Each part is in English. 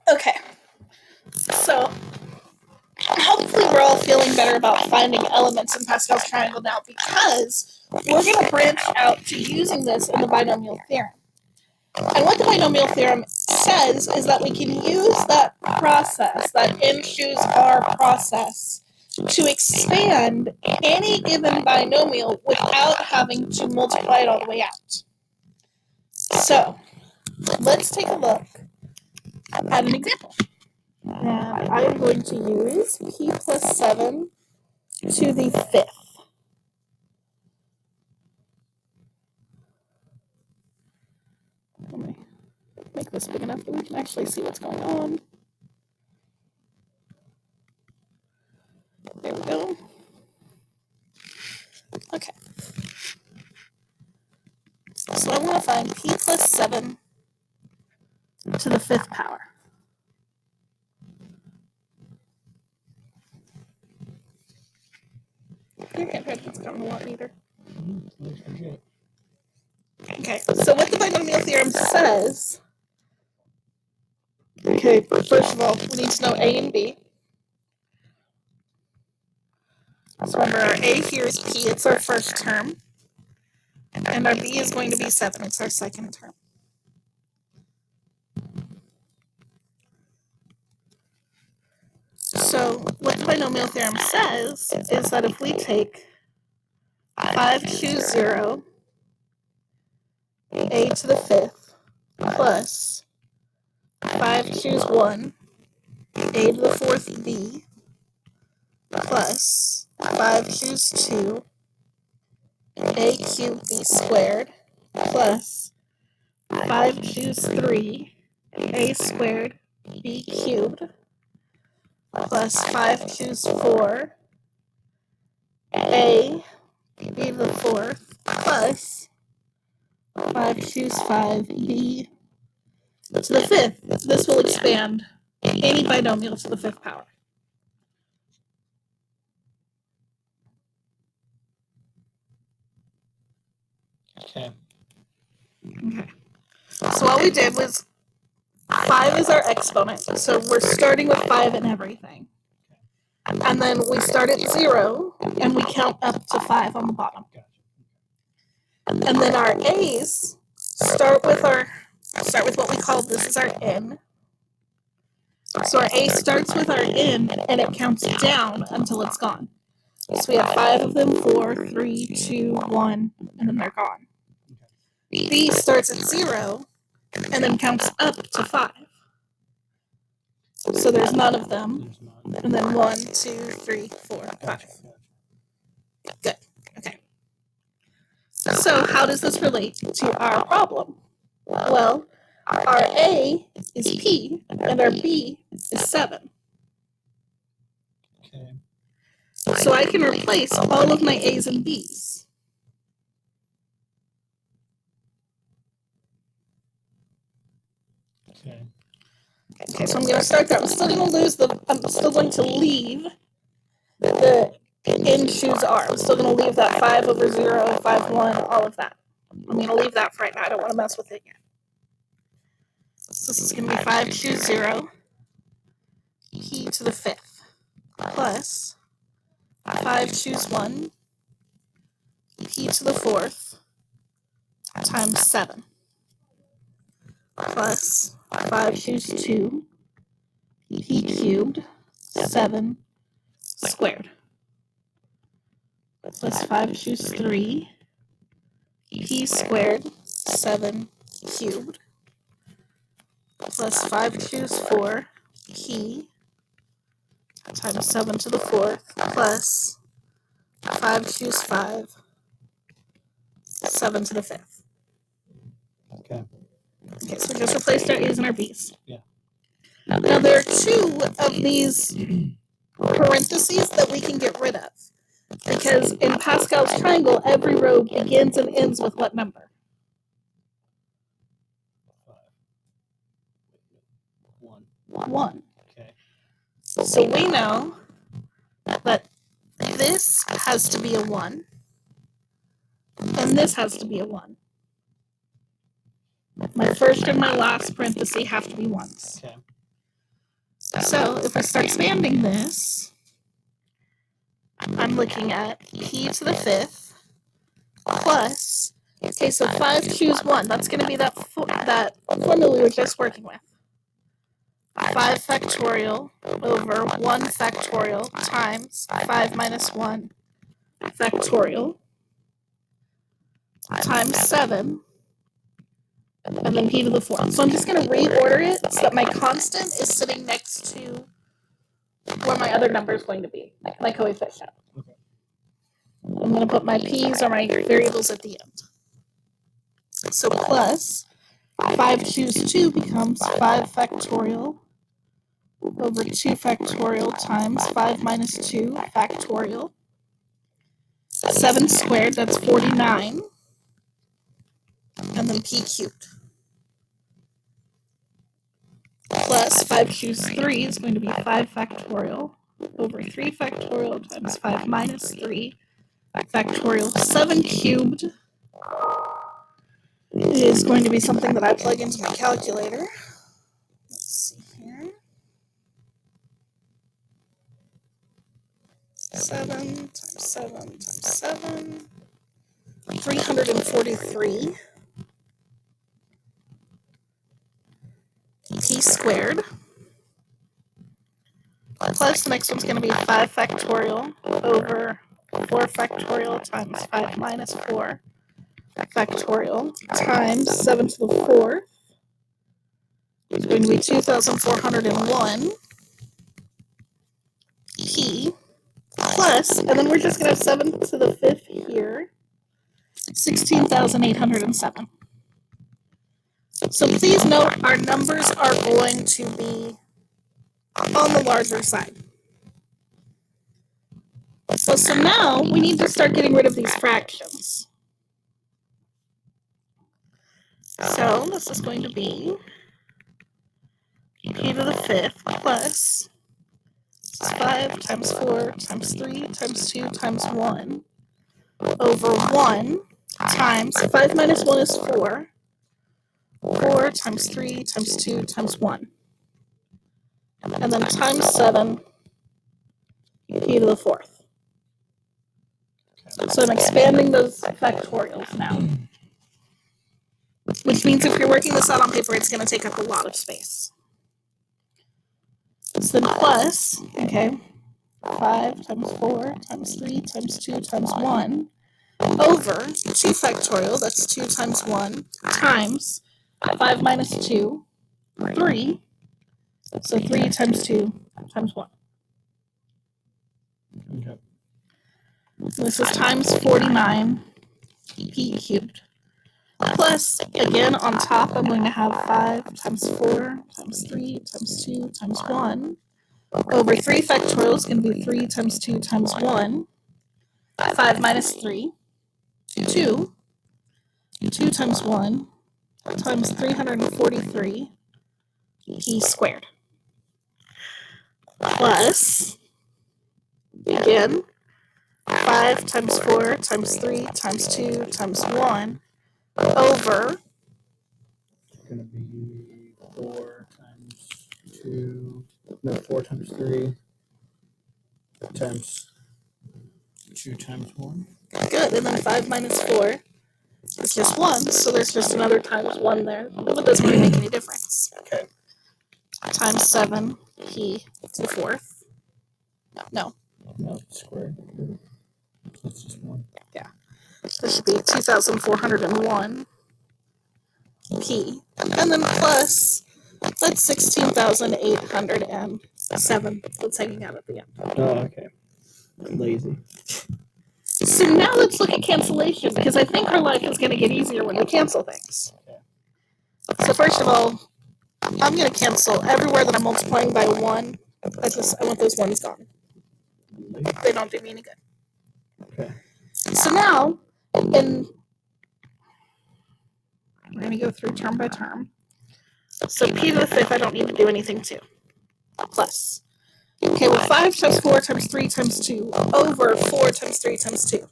Okay, so hopefully we're all feeling better about finding elements in Pascal's triangle now, because we're going to branch out to using this in the binomial theorem. And what the binomial theorem says is that we can use that process, that n choose r process, to expand any given binomial without having to multiply it all the way out. So let's take a look at an example. And I am going to use p plus 7 to the 5th. Let me make this big enough that we can actually see what's going on. There we go. Okay. So I'm going to find p plus 7 to the 5th power. Your handwriting's gotten a lot neater. Okay, so what the binomial theorem says, okay, first of all, we need to know a and b. So remember, our a here is p, it's our first term, and our b is going to be 7, it's our second term. So what the binomial theorem says is that if we take 5 choose 0, a to the 5th, plus 5 choose 1, a to the 4th b, plus 5 choose 2, a cubed b squared, plus 5 choose 3, a squared b cubed, plus 5 choose 4, a b to the 4th, plus 5 choose 5, b to the 5th. This will expand any binomial to the 5th power. Okay. So all we did was 5 is our exponent, so we're starting with 5 in everything. And then we start at 0, and we count up to 5 on the bottom. And then our a's start with what we call, this is our n. So our a starts with our n, and it counts down until it's gone. So we have 5 of them, 4, 3, 2, 1, and then they're gone. B starts at 0, and then counts up to 5. So there's none of them. And then 1, 2, 3, 4, 5. Good. Okay. So how does this relate to our problem? Well, our A is P, and our B is 7. Okay. So I can replace all of my A's and B's. Okay, so I'm going to start there. I'm still going to leave the n choose r. I'm still going to leave that 5 over 0, 5, 1, all of that. I'm going to leave that for right now. I don't want to mess with it yet. So this is going to be 5 choose 0, p to the 5th, plus 5 choose 1, p to the 4th, times 7, plus 5 choose 2, p cubed, 7 squared, plus 5 choose 3, p squared, 7 cubed, plus 5 choose 4, p times 7 to the 4th, plus 5 choose 5, 7 to the 5th. Okay. Okay, so we just replaced our A's and our B's. Yeah. Now there are 2 of these parentheses that we can get rid of, because in Pascal's triangle, every row begins and ends with what number? 1. Okay. So we know that this has to be a 1, and this has to be a 1. My first and my last parenthesis have to be 1s. Okay. So if we start expanding this, I'm looking at p to the 5th plus, okay, so 5 choose 1. That's going to be that formula we were just working with. 5 factorial over 1 factorial times 5 minus 1 factorial times 7, and then p to the 4th. So I'm just going to reorder it so that my constant is sitting next to where my other number is going to be, my coefficient. Okay. I'm going to put my p's or my variables at the end. So plus 5 choose 2 becomes 5 factorial over 2 factorial times 5 minus 2 factorial. 7 squared, that's 49. And then p cubed. Plus 5 choose 3 is going to be 5 factorial over 3 factorial times 5 minus 3 factorial. 7 cubed is going to be something that I plug into my calculator. Let's see here. 7 times 7 times 7. 343. P squared. Plus the next one's going to be 5 factorial over 4 factorial times 5 minus 4 factorial times 7 to the 4th. It's going to be 2,401 p plus, and then we're just going to have 7 to the 5th here, 16,807. So please note our numbers are going to be on the larger side. So now we need to start getting rid of these fractions. So this is going to be p to the 5th plus 5 times 4 times 3 times 2 times 1 over 1 times 5 minus 1 is 4. 4 times 3 times 2 times 1. And then times 7 p to the 4th. So I'm expanding those factorials now. Which means if you're working this out on paper, it's going to take up a lot of space. So then plus, okay, 5 times 4 times 3 times 2 times 1 over 2 factorial, that's 2 times 1, times 5 minus 2, 3. So 3 times 2 times 1. Okay. So this is times 49 p cubed. Plus, again, on top, I'm going to have 5 times 4 times 3 times 2 times 1 over 3 factorial is going to be 3 times 2 times 1. 5 minus 3, 2. 2 times 1 times 343 p squared. Plus, again, 5 times 4 times 3 times 2 times 1 over. It's going to be 4 times 2, no, 4 times 3 times 2 times 1. Good, and then 5 minus 4 is just 1, so there's just another times 1 there. But it doesn't really make any difference. Okay. Times 7 p to the 4th. No. No, it's squared. It's just 1. Yeah. This should be 2,401 p. And then plus, that's 16,807 that's hanging out at the end. Oh, okay. Lazy. So now let's look at cancellation, because I think our life is going to get easier when we cancel things. So first of all, I'm going to cancel everywhere that I'm multiplying by 1. I want those ones gone. They don't do me any good. Okay. So now, we're going to go through term by term. So p to the 5th, I don't need to do anything to. Plus. Okay, well, 5 times 4 times 3 times 2 over 4 times 3 times 2.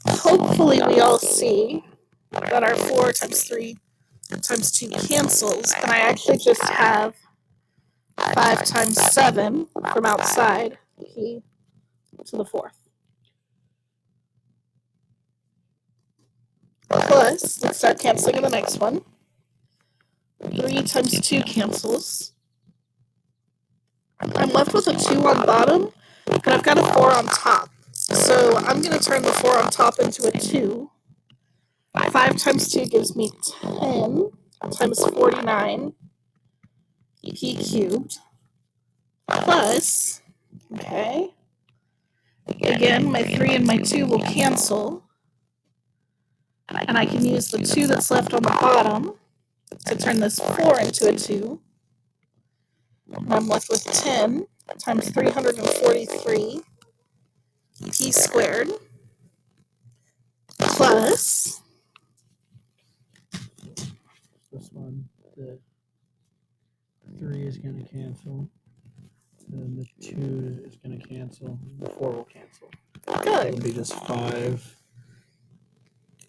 Hopefully we all see that our 4 times 3 times 2 cancels, and I actually just have 5 times 7 from outside p to the 4th. Plus, let's start canceling in the next one. 3 times 2 cancels. I'm left with a 2 on bottom, but I've got a 4 on top. So I'm going to turn the 4 on top into a 2. 5 times 2 gives me 10 times 49 p cubed plus, okay, again, my 3 and my 2 will cancel, and I can use the 2 that's left on the bottom to turn this 4 into a 2. And I'm left with 10 times 343 p squared plus, This one, the 3 is going to cancel. And the 2 is going to cancel. The 4 will cancel. good. It'll be just 5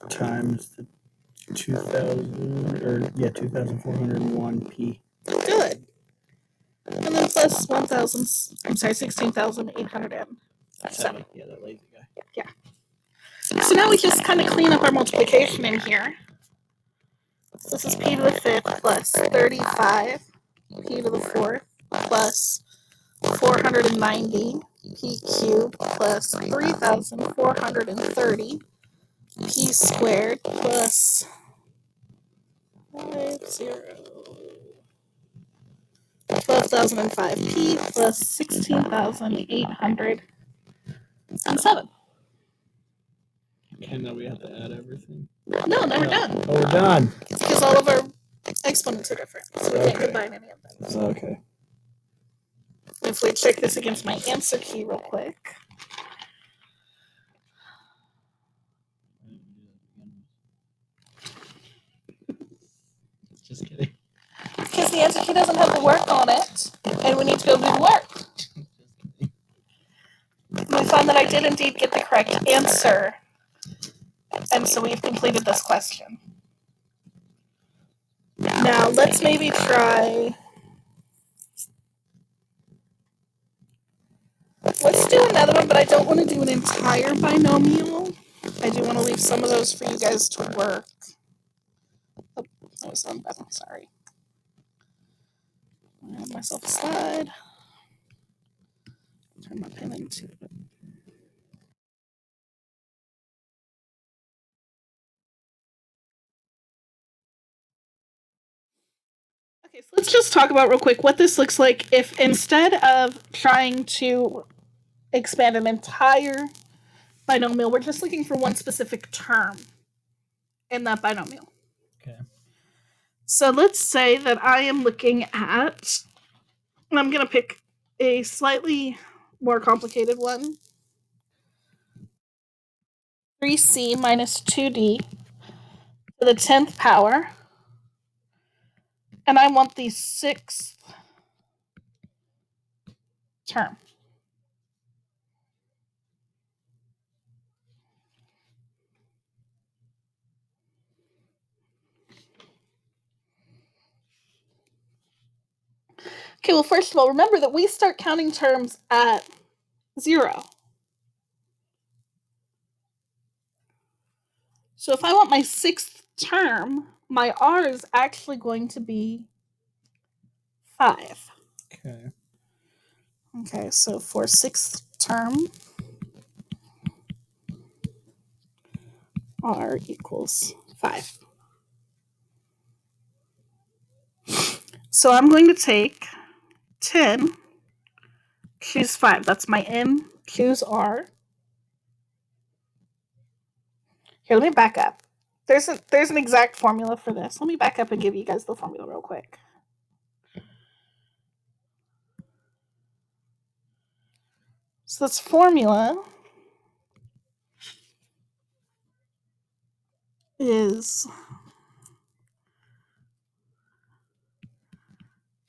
times the 2,401 p. Good. And then plus 16,807. Yeah, that lazy guy. So now we just kind of clean up our multiplication in here. So this is p to the 5th plus 35 p to the 4th plus 490 p cubed plus 3,430 p squared plus 12,005 p plus 16,807. And now we have to add everything. No, we're done. Oh, we're done. Because all of our exponents are different, so we can't Okay. combine any of them. Okay. If we check this against my answer key real quick. Just kidding. Because the answer key doesn't have the work on it, and we need to go do the work. We found that I did indeed get the correct answer, and so we've completed this question. Now, let's maybe try... Let's do another one, but I don't want to do an entire binomial. I do want to leave some of those for you guys to work. Oh, that was on button, sorry. I have myself a slide. Turn my pen into it. Okay, so let's just talk about real quick what this looks like if instead of trying to expand an entire binomial, we're just looking for one specific term in that binomial. Okay. So let's say that I am looking at, and I'm going to pick a slightly more complicated one. 3c minus 2d to the 10th power. And I want the 6th term. Okay, well, first of all, remember that we start counting terms at 0. So if I want my 6th term, my r is actually going to be 5. Okay. Okay, so for 6th term, r equals 5. So I'm going to take 10, choose 5. That's my n, choose r. Here, let me back up. There's an exact formula for this. Let me back up and give you guys the formula real quick. So this formula is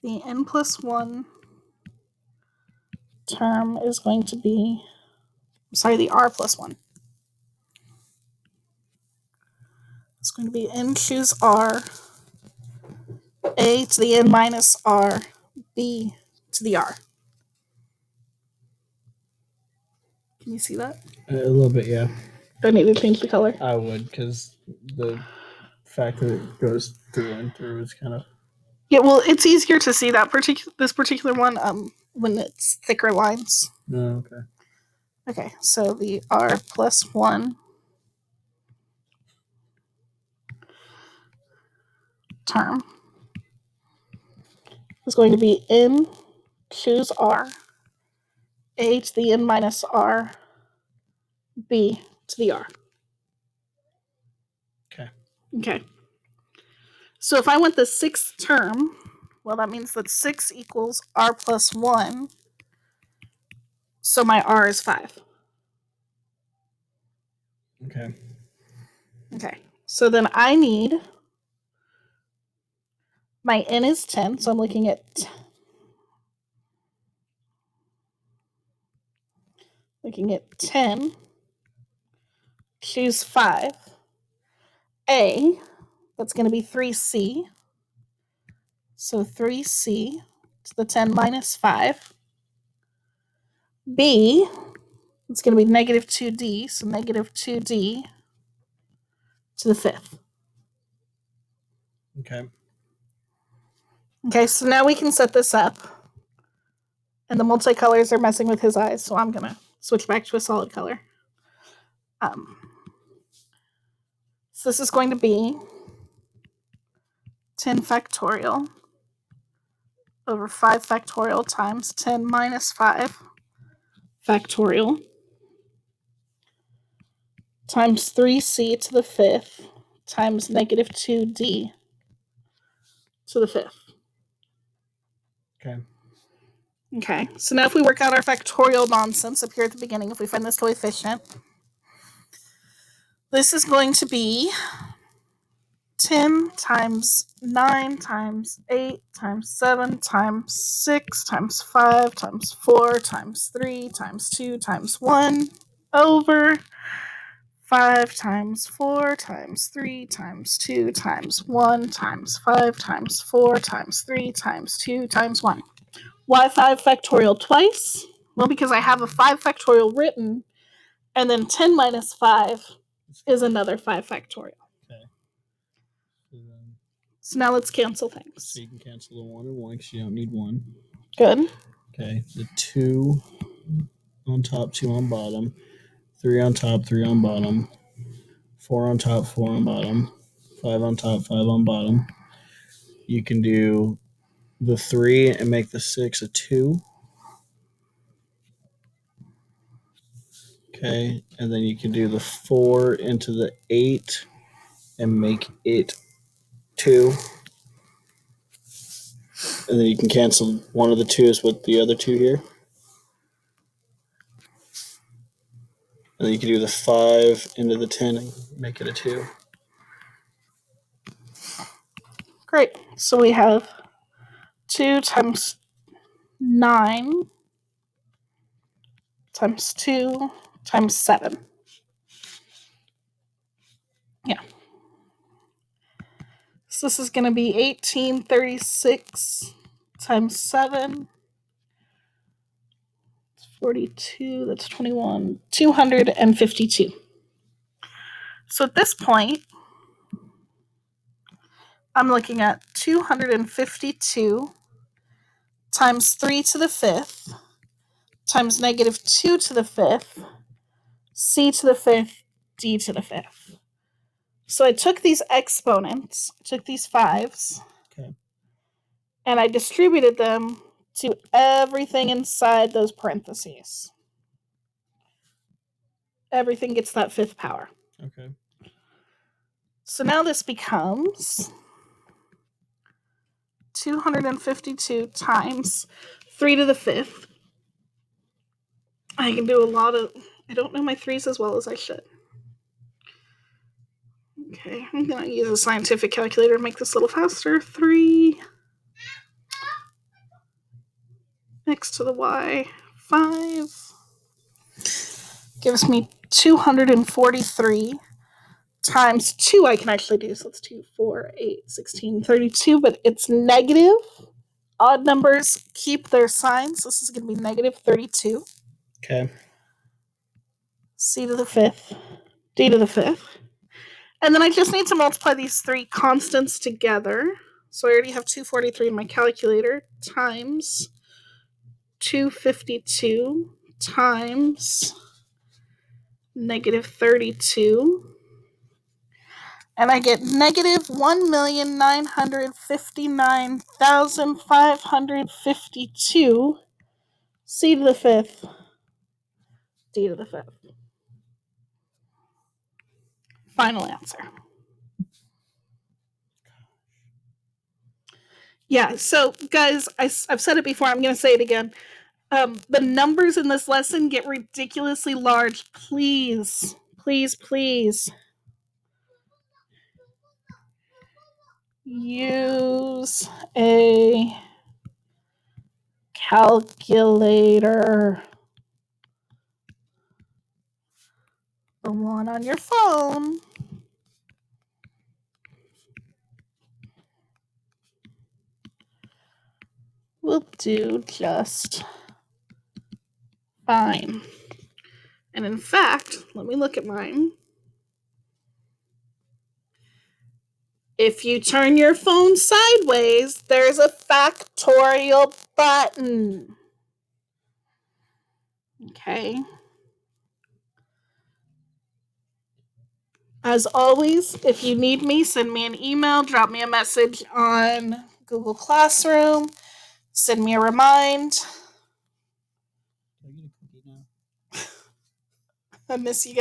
the n plus 1 term is going to be, the r plus 1. It's going to be n choose r, a to the n minus r, b to the r. Can you see that? A little bit, yeah. Do I need to change the color? I would, because the fact that it goes through and through is kind of... Yeah, well, it's easier to see that this particular one when it's thicker lines. Oh, okay. Okay, so the r plus 1 term is going to be n, choose r, a to the n minus r, b to the r. Okay. Okay. So if I want the sixth term, well, that means that 6 equals r plus 1. So my r is 5. Okay. Okay. So then I need, my n is 10, so I'm looking at 10. Choose 5. A, that's going to be 3c. So 3c to the 10 minus 5. B, it's going to be negative 2d. So negative 2d to the 5th. Okay. Okay, so now we can set this up. And the multicolors are messing with his eyes, so I'm going to switch back to a solid color. So this is going to be 10 factorial over 5 factorial times 10 minus 5 factorial times 3c to the 5th times negative 2d to the 5th. Okay. Okay, so now if we work out our factorial nonsense up here at the beginning, if we find this coefficient, this is going to be 10 times 9 times 8 times 7 times 6 times 5 times 4 times 3 times 2 times 1 over 5 times 4 times 3 times 2 times 1 times 5 times 4 times 3 times 2 times 1. Why 5 factorial twice? Well, because I have a 5 factorial written, and then 10 minus 5 is another 5 factorial. Okay. So now let's cancel things. So you can cancel the 1 and 1 because you don't need 1. Good. Okay. The 2 on top, 2 on bottom. 3 on top, 3 on bottom. 4 on top, 4 on bottom. 5 on top, 5 on bottom. You can do the 3 and make the 6 a 2. Okay. And then you can do the 4 into the 8 and make it 2. And then you can cancel one of the 2's with the other 2 here. And then you can do the 5 into the 10 and make it a 2. Great. So we have 2 times 9 times 2 times 7. Yeah. So this is going to be 1836 times 7. 42, that's 21, 252. So at this point, I'm looking at 252 times 3 to the 5th times negative 2 to the 5th, c to the 5th, d to the 5th. So I took these exponents, took these 5s, Okay. and I distributed them to everything inside those parentheses. Everything gets that 5th power. Okay. So now this becomes 252 times 3 to the 5th. I can do a lot of, I don't know my 3's as well as I should. Okay, I'm going to use a scientific calculator to make this a little faster. 3 x to the y, 5 gives me 243 times 2 I can actually do. So it's 2, 4, 8, 16, 32, but it's negative Odd numbers keep their signs. This is going to be negative 32. Okay. C to the 5th, D to the 5th. And then I just need to multiply these three constants together. So I already have 243 in my calculator times 252 times negative 32. And I get negative 1,959,552 C to the 5th, D to the 5th. Final answer. Yeah, so guys, I've said it before, I'm going to say it again. The numbers in this lesson get ridiculously large. Please, please, please use a calculator. The one on your phone. Will do just fine. And in fact, let me look at mine. If you turn your phone sideways, there's a factorial button. Okay. As always, if you need me, send me an email, drop me a message on Google Classroom, send me a remind. Do I get a cookie now? I miss you guys.